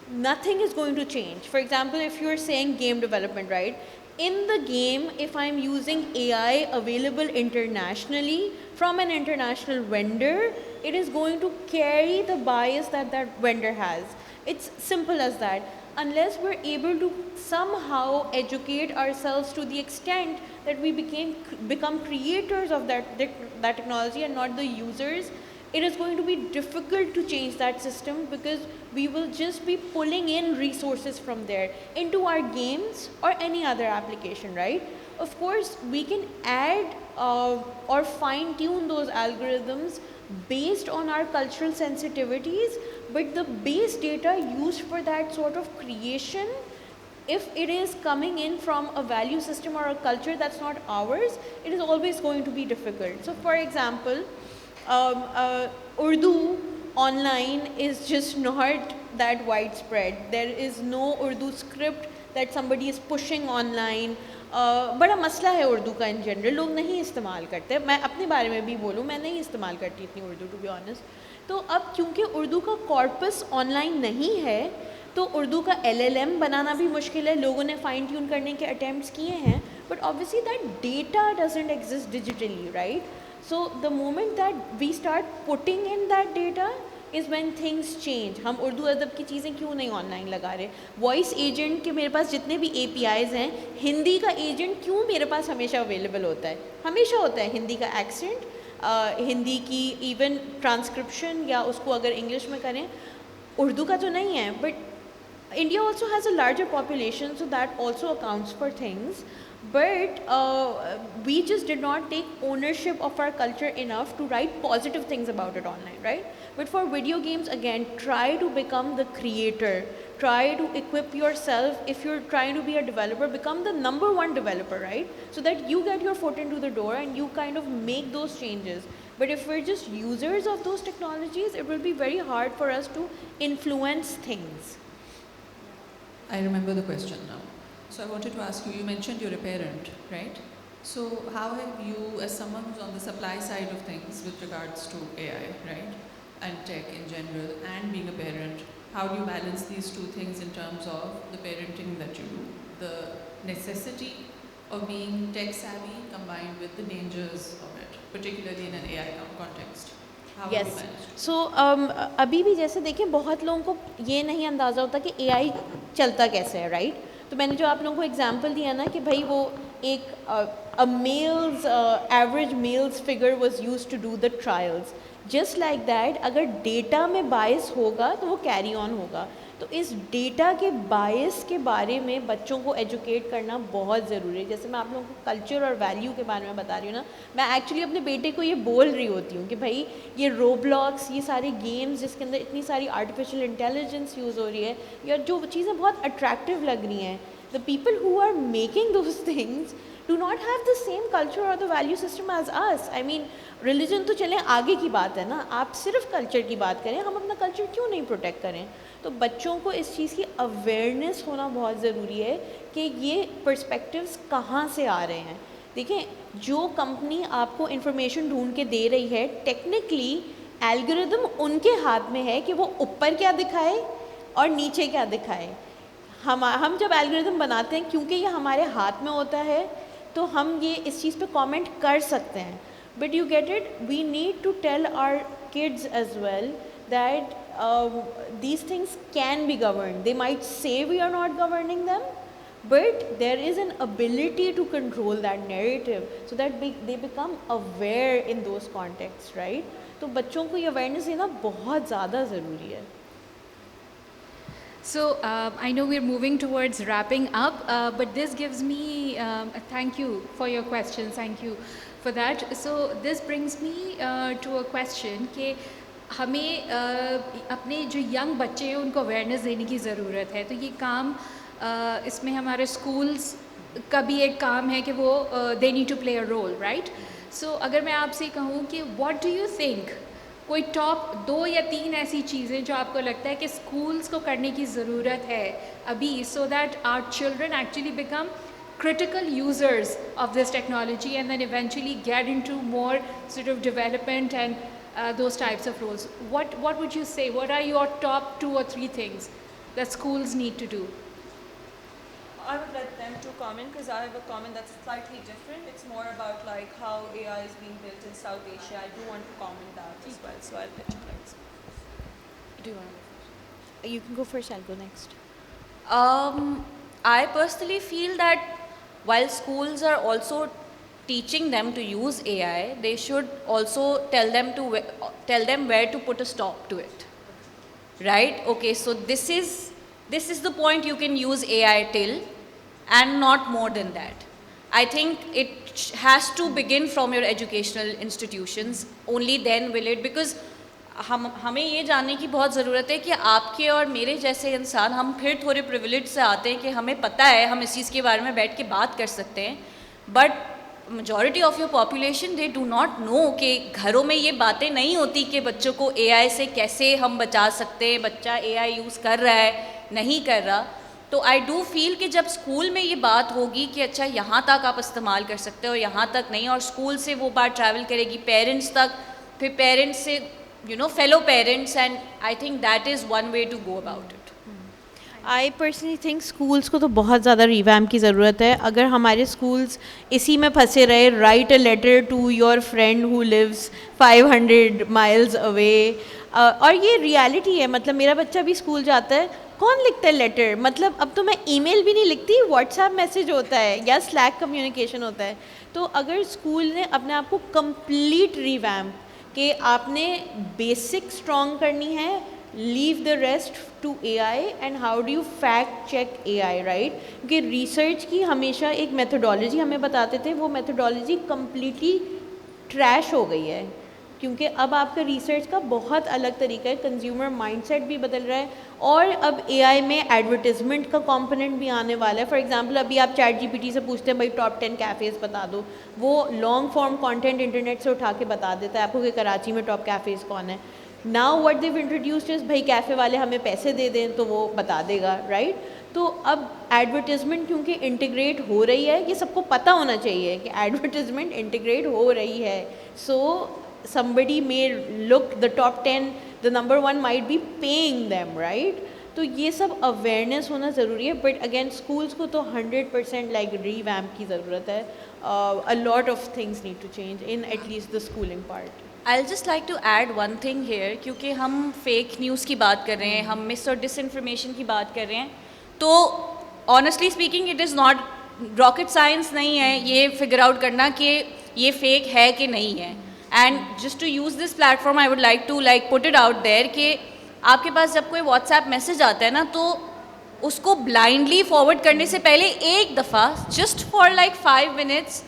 nothing is going to change. For example, if you're saying game development, right? In the game, if I'm using AI available internationally from an international vendor, it is going to carry the bias that that vendor has. It's simple as that. Unless we're able to somehow educate ourselves to the extent that we become creators of that technology and not the users, it is going to be difficult to change that system, because we will just be pulling in resources from there into our games or any other application, right? Of course, we can add or fine tune those algorithms based on our cultural sensitivities, but the base data used for that sort of creation, if it is coming in from a value system or a culture that's not ours, it is always going to be difficult. So for example, Urdu online is just not that widespread. There is no Urdu script that somebody is pushing online. बड़ा मसला है उर्दू का in general, लोग नहीं इस्तेमाल करते. मैं अपने बारे में भी बोलूँ, मैं नहीं इस्तेमाल करती इतनी उर्दू, टू बी ऑनेस्ट. तो अब क्योंकि उर्दू का कॉर्पस ऑनलाइन नहीं है, तो उर्दू का LLM बनाना भी मुश्किल है. लोगों ने फाइन ट्यून करने के अटैम्प्ट्स किए हैं, but obviously that data doesn't exist digitally, right? So the moment that we start putting in that data is when things change. हम उर्दू अदब की चीज़ें क्यों नहीं ऑनलाइन लगा रहे? वॉइस एजेंट के मेरे पास जितने भी APIs हैं, हिंदी का एजेंट क्यों मेरे पास हमेशा अवेलेबल होता है? हमेशा होता है. हिंदी का एक्सेंट, हिंदी की इवन ट्रांसक्रिप्शन, या उसको अगर इंग्लिश में करें, उर्दू का तो नहीं है. But India also has a larger population, so that also accounts for things. But we just did not take ownership of our culture enough to write positive things about it online, right? But for video games, again, try to become the creator. Try to equip yourself. If you're trying to be a developer, become the #1 developer, right? So that you get your foot into the door and you kind of make those changes. But if we're just users of those technologies, it will be very hard for us to influence things. I remember the question now. So I wanted to ask you, you mentioned you're a parent, right? So how have you, as someone who's on the supply side of things with regards to AI, right, and tech in general, and being a parent, how do you balance these two things in terms of the parenting that you do? The necessity of being tech savvy combined with the dangers of it, particularly in an AI context. How Yes. do you manage? So अभी भी जैसे देखिए, बहुत लोगों को ये नहीं अंदाज़ा होता कि AI चलता कैसे है, राइट? तो मैंने जो आप लोगों को एग्जांपल दिया ना कि भाई वो एक males average males figure was used to do the trials, just like that अगर डेटा में बायस होगा तो वो कैरी ऑन होगा. तो इस डेटा के बायस के बारे में बच्चों को एजुकेट करना बहुत ज़रूरी है. जैसे मैं आप लोगों को कल्चर और वैल्यू के बारे में बता रही हूँ ना, मैं एक्चुअली अपने बेटे को ये बोल रही होती हूँ कि भाई ये रोब्लॉक्स, ये सारे गेम्स जिसके अंदर इतनी सारी आर्टिफिशियल इंटेलिजेंस यूज़ हो रही है, या जो चीज़ें बहुत अट्रैक्टिव लग रही हैं, the people who are making those things do not have the same culture or the value system as us. I mean, religion तो चलें आगे की बात है ना, आप सिर्फ कल्चर की बात करें, हम अपना कल्चर क्यों नहीं प्रोटेक्ट करें? तो बच्चों को इस चीज़ की अवेयरनेस होना बहुत ज़रूरी है कि ये पर्सपेक्टिव्स कहाँ से आ रहे हैं. देखें, जो कंपनी आपको इन्फॉर्मेशन ढूंढ के दे रही है, टेक्निकली एल्गोरिदम उनके हाथ में है कि वो ऊपर क्या दिखाए और नीचे क्या दिखाए। हम जब एल्गोरिदम बनाते हैं, क्योंकि ये हमारे हाथ में होता है, तो हम ये इस चीज़ पे कमेंट कर सकते हैं। But you get it, we need to tell our kids as well that these things can be governed. They might say we are not governing them, but there is an ability to control that narrative so that they become aware in those contexts, right? तो बच्चों को ये awareness देना बहुत ज़्यादा ज़रूरी है। So I know we're moving towards wrapping up, but this gives me thank you for your questions. Thank you for that. So this brings me to a question कि हमें अपने जो यंग बच्चे हैं उनको अवेयरनेस देने की ज़रूरत है। तो ये काम इसमें हमारे स्कूल्स का भी एक काम है कि वो they need to play a role, right? So अगर मैं आपसे कहूँ कि व्हाट डू यू थिंक, कोई टॉप 2 या 3 ऐसी चीज़ें जो आपको लगता है कि स्कूल्स को करने की ज़रूरत है अभी, so that our children actually become critical users of this technology and then eventually get into more sort of development and those types of roles. What would you say? What are your top 2 or 3 things that schools need to do? I would let them to comment because I have a comment that's slightly different. It's more about like how AI is being built in South Asia. I do want to comment that as well, so I'll let you guys. Do you want You can go first, I'll go next. I personally feel that while schools are also teaching them to use AI, they should also tell them where to put a stop to it. Right? Okay, so this is the point you can use AI till, and not more than that. I think it has to begin from your educational institutions. Only then will it, because हमें ये जानने की बहुत ज़रूरत है कि आपके और मेरे जैसे इंसान, हम फिर थोड़े प्रिविलेज से आते हैं कि हमें पता है, हम इस चीज़ के बारे में बैठ के बात कर सकते हैं, but majority of your population they do not know कि घरों में ये बातें नहीं होती कि बच्चों को AI से कैसे हम बचा सकते हैं, बच्चा AI यूज़ कर रहा है नहीं कर रहा। तो आई डू फील कि जब स्कूल में ये बात होगी कि अच्छा यहाँ तक आप इस्तेमाल कर सकते हो, यहाँ तक नहीं, और स्कूल से वो बात ट्रैवल करेगी पेरेंट्स तक, फिर पेरेंट्स से fellow parents, and I think that is one way to go about it. I personally think schools को तो बहुत ज़्यादा रिवैम्प की ज़रूरत है। अगर हमारे स्कूल्स इसी में फंसे रहे, write a letter to your friend who lives 500 miles away, और ये रियलिटी है। मतलब मेरा बच्चा भी स्कूल जाता है, कौन लिखता है लेटर? मतलब अब तो मैं ईमेल भी नहीं लिखती, व्हाट्सएप मैसेज होता है या स्लैक कम्युनिकेशन होता है। तो अगर स्कूल ने अपने आप को कंप्लीट रिवैम्प कि आपने बेसिक स्ट्रॉन्ग करनी है, leave the rest to AI, and how do you fact check AI, राइट? क्योंकि रिसर्च की हमेशा एक मेथोडोलॉजी हमें बताते थे, वो मेथोडोलॉजी कम्प्लीटली ट्रैश हो गई है, क्योंकि अब आपका रिसर्च का बहुत अलग तरीका है, कंज्यूमर माइंडसेट भी बदल रहा है, और अब AI में एडवर्टिजमेंट का कंपोनेंट भी आने वाला है। फॉर एग्जांपल अभी आप ChatGPT से पूछते हैं भाई टॉप 10 कैफ़ेज़ बता दो, वो लॉन्ग फॉर्म कंटेंट इंटरनेट से उठा के बता देता है आपको कि कराची में टॉप कैफ़ेज़ कौन है। Now what they introduced is भाई कैफ़े वाले हमें पैसे दे दें तो वो बता देगा, राइट? तो अब एडवर्टिजमेंट क्योंकि इंटीग्रेट हो रही है, ये सबको पता होना चाहिए कि एडवर्टिजमेंट इंटीग्रेट हो रही है। सो somebody may look the top 10, the number 1 might be paying them, right? तो ये सब awareness होना ज़रूरी है, but again schools को तो 100% like revamp की ज़रूरत है। A lot of things need to change in at least the schooling part. I'll just like to add one thing here, क्योंकि हम fake news की बात कर रहे हैं, हम मिस और disinformation की बात कर रहे हैं, तो honestly speaking it is not rocket science नहीं है ये figure out करना कि ये fake है कि नहीं है। And just to use this platform, I would like to like put it out there कि आपके पास जब कोई WhatsApp मैसेज आता है ना, तो उसको blindly forward करने से पहले एक दफ़ा just for like 5 minutes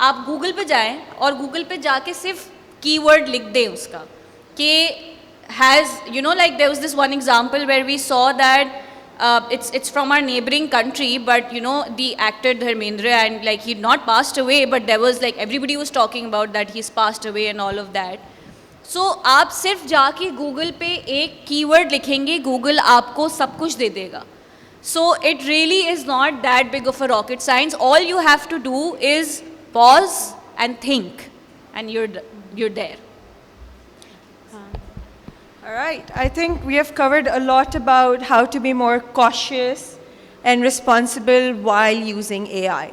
आप Google पे जाएं और Google पे जाके सिर्फ कीवर्ड लिख दें उसका कि has, you know, like there was this one example where we saw that it's from our neighboring country, but you know the actor Dharmendra, and like he'd not passed away, but there was like everybody was talking about that he's passed away and all of that. So आप सिर्फ जाके Google पे एक keyword लिखेंगे, Google आपको सब कुछ दे देगा। So it really is not that big of a rocket science. All you have to do is pause and think, and you're there. All right. I think we have covered a lot about how to be more cautious and responsible while using AI.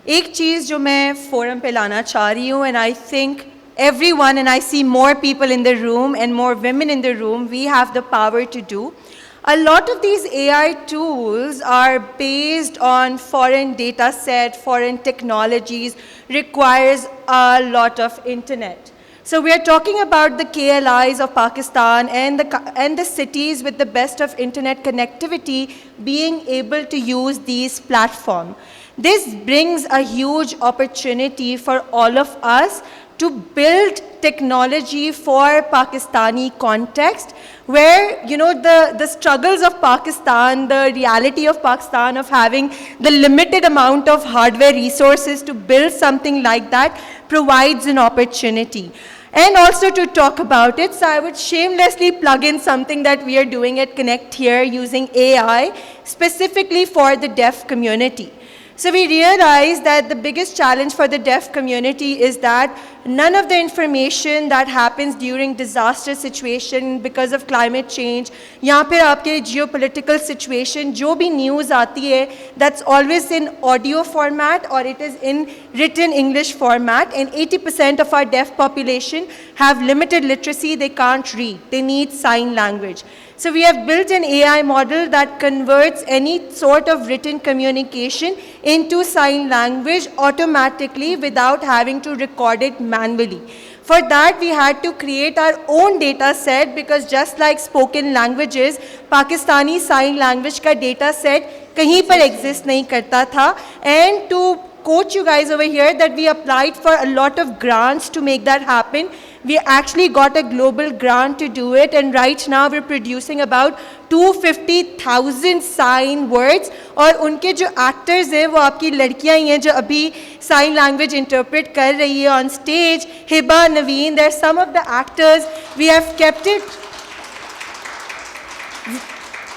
एक चीज़ जो मैं forum पे लाना चाह रही हूँ, and I think everyone, and I see more people in the room and more women in the room, we have the power to do. A lot of these AI tools are based on foreign data set, foreign technologies, requires a lot of internet. So we are talking about the KLIs of Pakistan and the cities with the best of internet connectivity being able to use these platforms. This brings a huge opportunity for all of us to build technology for Pakistani context, where, you know, the struggles of Pakistan, the reality of Pakistan of having the limited amount of hardware resources to build something like that provides an opportunity. And also to talk about it, so I would shamelessly plug in something that we are doing at Connect here using AI specifically for the deaf community. So we realized that the biggest challenge for the deaf community is that none of the information that happens during disaster situation because of climate change, या फिर आपके geopolitical situation, जो भी news आती है, that's always in audio format or it is in written English format, and 80% of our deaf population have limited literacy, they can't read, they need sign language. So we have built an AI model that converts any sort of written communication into sign language automatically without having to record it manually. For that, we had to create our own data set, because just like spoken languages, Pakistani sign language का data set कहीं पर exist नहीं करता था. And to quote you guys over here that we applied for a lot of grants to make that happen. We actually got a global grant to do it, and right now we're producing about 250,000 sign words. और उनके जो actors हैं वो आपकी लड़कियां ही हैं जो अभी sign language interpret कर रही है on stage. Hiba, Naveen, they're some of the actors. We have kept it,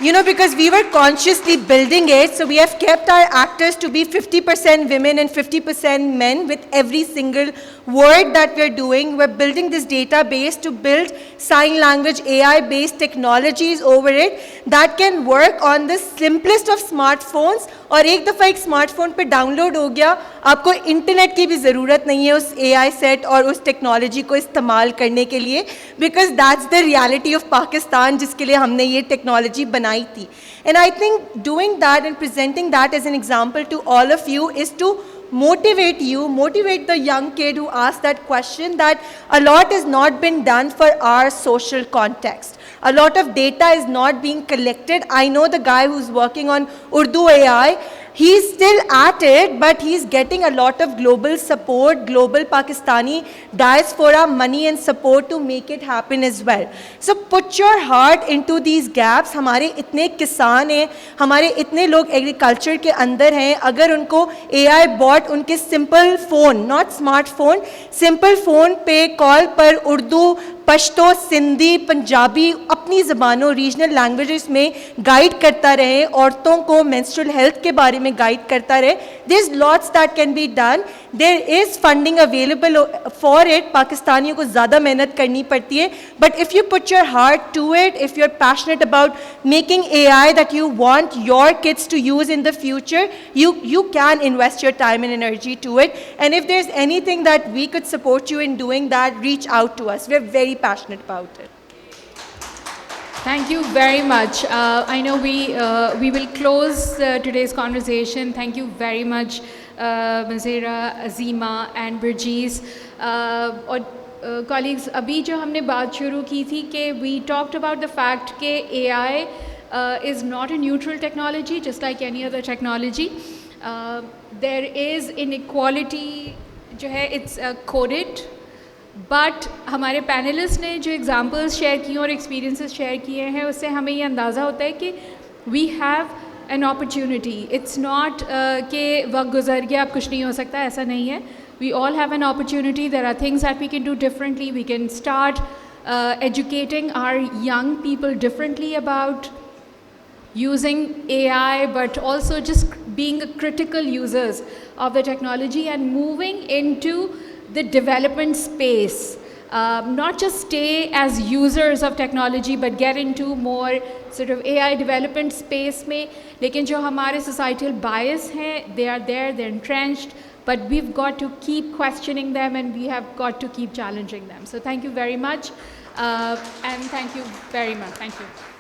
you know, because we were consciously building it, so we have kept our actors to be 50% women and 50% men with every single word that we're doing. We're building this database to build sign language AI-based technologies over it that can work on the simplest of smartphones. और एक दफ़ा एक smartphone पे download हो गया, आपको internet की भी ज़रूरत नहीं है उस AI सेट और उस टेक्नोलॉजी को इस्तेमाल करने के लिए, because that's the reality of Pakistan जिसके लिए हमने ये टेक्नोलॉजी बनाई थी. And I think doing that and presenting that as an example to all of you is to motivate you, motivate the young kid who asked that question, that a lot has not been done for our social context. A lot of data is not being collected. I know the guy who's working on Urdu AI, he's still at it, but he's getting a lot of global support, global Pakistani diaspora money and support to make it happen as well. So put your heart into these gaps. हमारे इतने किसान हैं, हमारे इतने लोग agriculture के अंदर हैं, अगर उनको AI bot उनके simple phone, not smartphone, simple phone पे कॉल पर उर्दू, पश्तो, सिंधी, पंजाबी, अपनी ज़बानों रीजनल लैंग्वेजेस में गाइड करता रहे, औरतों को मेंस्ट्रुअल हेल्थ के बारे में गाइड करता रहे. There is lots that can be done. There is funding available for it. पाकिस्तानियों को ज़्यादा मेहनत करनी पड़ती है, but if you put your heart to it, if you are passionate about making AI that you want your kids to use in the future, you can invest your time and energy to it. And if there's anything that we could support you in doing that, reach out to us. We're very passionate about it. Thank you very much. I know we will close today's conversation. Thank you very much, Mazira, Azima, and Burjees. और colleagues, अभी जो हमने बात शुरू की थी कि we talked about the fact कि AI is not a neutral technology, just like any other technology. There is inequality जो है, it's coded. बट हमारे पैनलिस्ट ने जो एग्ज़ाम्पल्स शेयर किए और एक्सपीरियंसेस शेयर किए हैं, उससे हमें ये अंदाज़ा होता है कि we have an opportunity. It's not कि वक्त गुजर गया अब कुछ नहीं हो सकता, ऐसा नहीं है. We all have an opportunity. There are things that we can do differently. We can start educating our young people differently about using AI, but also just being a critical users of the technology and moving into the development space. Not just stay as users of technology but get into more sort of AI development space में, लेकिन जो हमारे societal bias हैं, they are there, they're entrenched, but we've got to keep questioning them and we have got to keep challenging them. So thank you very much, and thank you very much. Thank you.